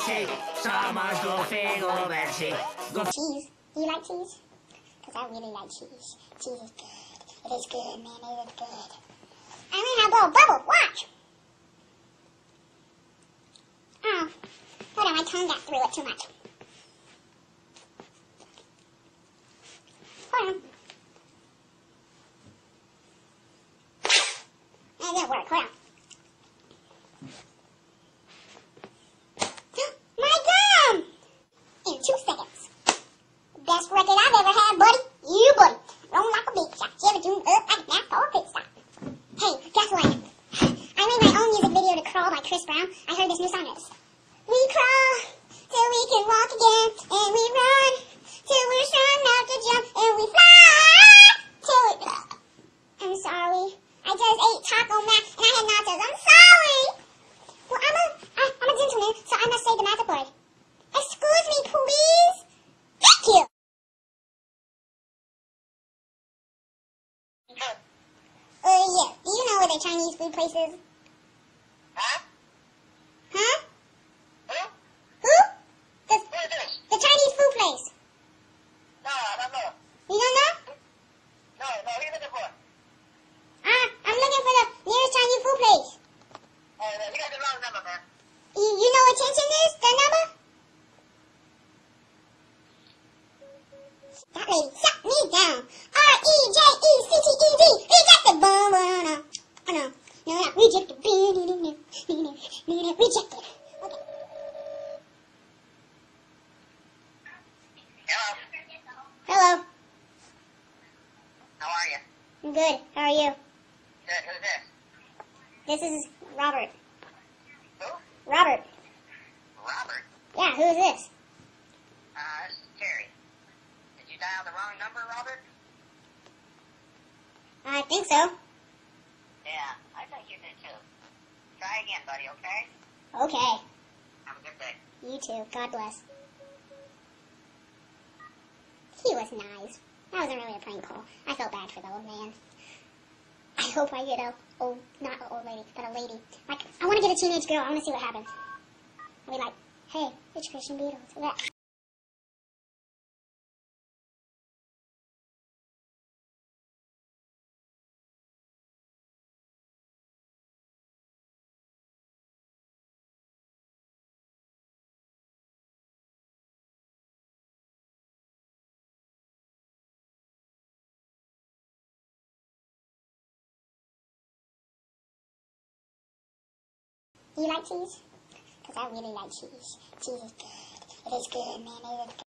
leche, somos Goofy Gooberchi. Cheese. Do you like cheese? Because I really like cheese. Cheese is good. It is good, man. It is good. I'm going to blow a bubble. Watch. Oh. Hold on. My tongue got through it too much. Hold on. That didn't work. Hold on. My gum! In 2 seconds. Best record I've ever had, buddy. You, buddy. Rolling like a big shot. Chevy tuned up like a NASCAR pit stop. Hey, guess what? I made my own music video to Crawl by Chris Brown. I heard this new song is. We crawl till we can walk again, and we run till we're strong enough to jump, and we fly till we... I'm sorry. I just ate Taco Mac, and I had nachos. I'm sorry. Well, I'm a gentleman, so I must say the magic word. Excuse me, please. Thank you. Yeah. Do you know where the Chinese food place is? Huh? Huh? Who? Who? Who is this? The Chinese food place. No, I don't know. You don't know? No, who are you looking for? I'm looking for the nearest Chinese food place. You got the wrong number, man. You know what Chin Chin is? The number? That lady shut me down. R-E-J-E-C-T-E-D. Rejected. Boom, boom, no. Oh, no. No, not rejected. Rejected. Okay. Hello. Hello. How are you? I'm good. How are you? Good. Who's this? This is Robert. Who? Robert. Robert. Yeah, who is this? This is Terry. Did you dial the wrong number, Robert? I think so. Yeah, I think you did too. Try again, buddy, okay? Okay. Have a good day. You too. God bless. He was nice. That wasn't really a prank call. I felt bad for the old man. I hope I get not an old lady, but a lady. Like, I want to get a teenage girl. I want to see what happens. I'll be like, hey, it's Christian Beatles. That. Do you like cheese? Because I really like cheese. Cheese is good. It is good, man. It is good.